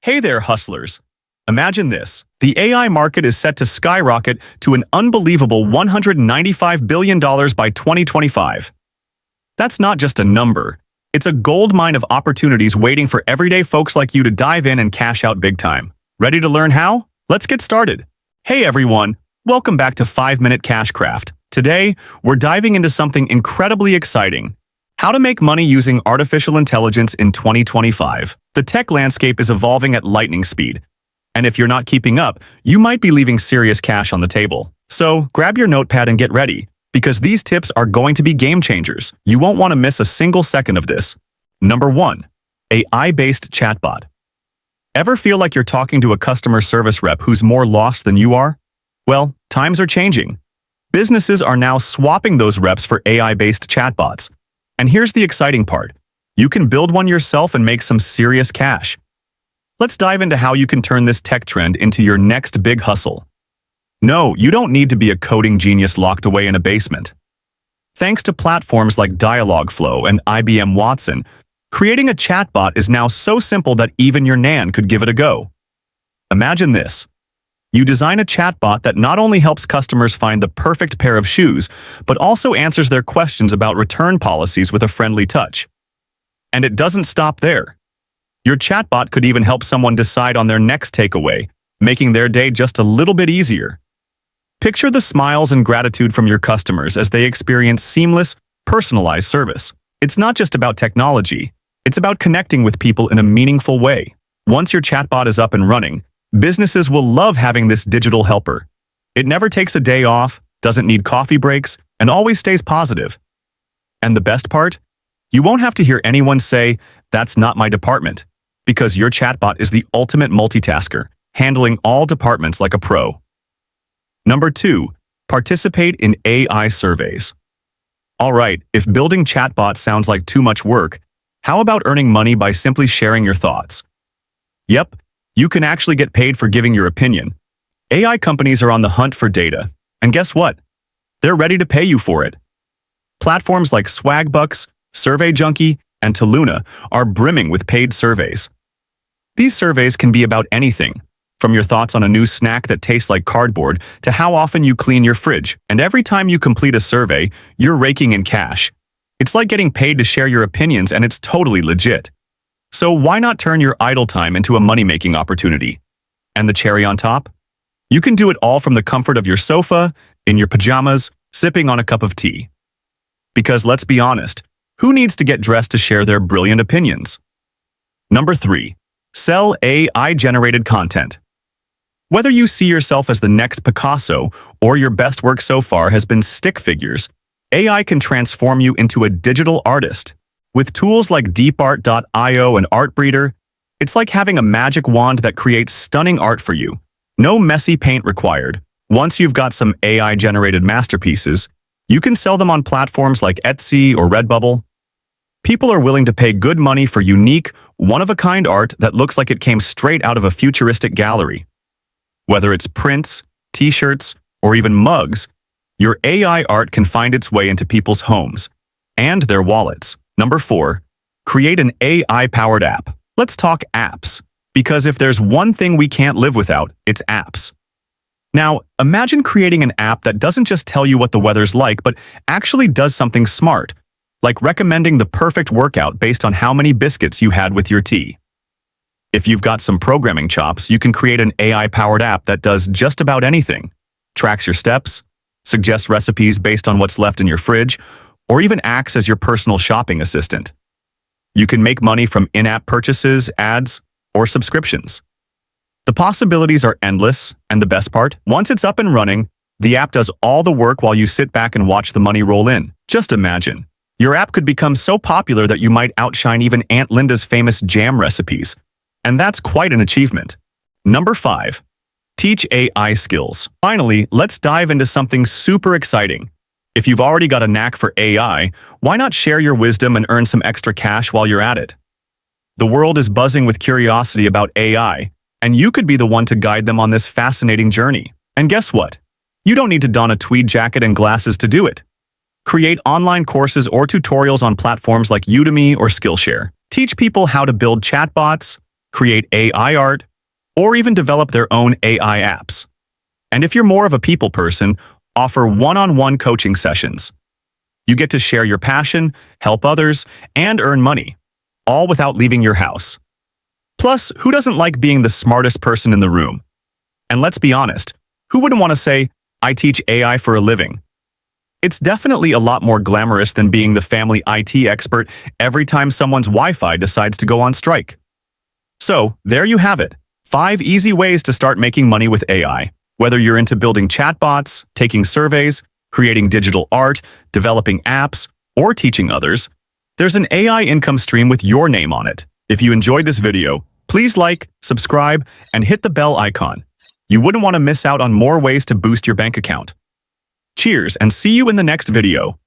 Hey there, hustlers. Imagine this. The AI market is set to skyrocket to an unbelievable $195 billion by 2025. That's not just a number. It's a gold mine of opportunities waiting for everyday folks like you to dive in and cash out big time. Ready to learn how? Let's get started. Hey everyone, welcome back to 5-Minute Cashcraft. Today, we're diving into something incredibly exciting. How to make money using artificial intelligence in 2025. The tech landscape is evolving at lightning speed, and if you're not keeping up, you might be leaving serious cash on the table. So grab your notepad and get ready, because these tips are going to be game changers. You won't want to miss a single second of this. Number 1. AI-based chatbot. Ever feel like you're talking to a customer service rep who's more lost than you are? Well, times are changing. Businesses are now swapping those reps for AI-based chatbots. And here's the exciting part. You can build one yourself and make some serious cash. Let's dive into how you can turn this tech trend into your next big hustle. No, you don't need to be a coding genius locked away in a basement. Thanks to platforms like Dialogflow and IBM Watson, creating a chatbot is now so simple that even your Nan could give it a go. Imagine this. You design a chatbot that not only helps customers find the perfect pair of shoes, but also answers their questions about return policies with a friendly touch. And it doesn't stop there. Your chatbot could even help someone decide on their next takeaway, making their day just a little bit easier. Picture the smiles and gratitude from your customers as they experience seamless, personalized service. It's not just about technology, it's about connecting with people in a meaningful way. Once your chatbot is up and running, businesses will love having this digital helper. It never takes a day off, doesn't need coffee breaks, and always stays positive. And the best part? You won't have to hear anyone say, "That's not my department," because your chatbot is the ultimate multitasker, handling all departments like a pro. Number 2. Participate in AI surveys. All right, if building chatbots sounds like too much work, how about earning money by simply sharing your thoughts? Yep. You can actually get paid for giving your opinion. AI companies are on the hunt for data, and guess what? They're ready to pay you for it. Platforms like Swagbucks, Survey Junkie, and Taluna are brimming with paid surveys. These surveys can be about anything, from your thoughts on a new snack that tastes like cardboard to how often you clean your fridge. And every time you complete a survey, you're raking in cash. It's like getting paid to share your opinions, and it's totally legit. So why not turn your idle time into a money-making opportunity? And the cherry on top? You can do it all from the comfort of your sofa, in your pajamas, sipping on a cup of tea. Because let's be honest, who needs to get dressed to share their brilliant opinions? Number 3. Sell AI-generated content. Whether you see yourself as the next Picasso or your best work so far has been stick figures, AI can transform you into a digital artist. With tools like deepart.io and Artbreeder, it's like having a magic wand that creates stunning art for you. No messy paint required. Once you've got some AI-generated masterpieces, you can sell them on platforms like Etsy or Redbubble. People are willing to pay good money for unique, one-of-a-kind art that looks like it came straight out of a futuristic gallery. Whether it's prints, t-shirts, or even mugs, your AI art can find its way into people's homes and their wallets. Number 4. Create an AI-powered app. Let's talk apps, because if there's one thing we can't live without, it's apps. Now, imagine creating an app that doesn't just tell you what the weather's like, but actually does something smart, like recommending the perfect workout based on how many biscuits you had with your tea. If you've got some programming chops, you can create an AI-powered app that does just about anything, tracks your steps, suggests recipes based on what's left in your fridge, or even acts as your personal shopping assistant. You can make money from in-app purchases, ads, or subscriptions. The possibilities are endless, and the best part? Once it's up and running, the app does all the work while you sit back and watch the money roll in. Just imagine. Your app could become so popular that you might outshine even Aunt Linda's famous jam recipes. And that's quite an achievement. Number 5. Teach AI skills. Finally, let's dive into something super exciting. If you've already got a knack for AI, why not share your wisdom and earn some extra cash while you're at it? The world is buzzing with curiosity about AI, and you could be the one to guide them on this fascinating journey. And guess what? You don't need to don a tweed jacket and glasses to do it. Create online courses or tutorials on platforms like Udemy or Skillshare. Teach people how to build chatbots, create AI art, or even develop their own AI apps. And if you're more of a people person, offer one-on-one coaching sessions. You get to share your passion, help others, and earn money, all without leaving your house. Plus, who doesn't like being the smartest person in the room? And let's be honest, who wouldn't want to say, I teach AI for a living? It's definitely a lot more glamorous than being the family IT expert every time someone's Wi-Fi decides to go on strike. So, there you have it. 5 easy ways to start making money with AI. Whether you're into building chatbots, taking surveys, creating digital art, developing apps, or teaching others, there's an AI income stream with your name on it. If you enjoyed this video, please like, subscribe, and hit the bell icon. You wouldn't want to miss out on more ways to boost your bank account. Cheers, and see you in the next video.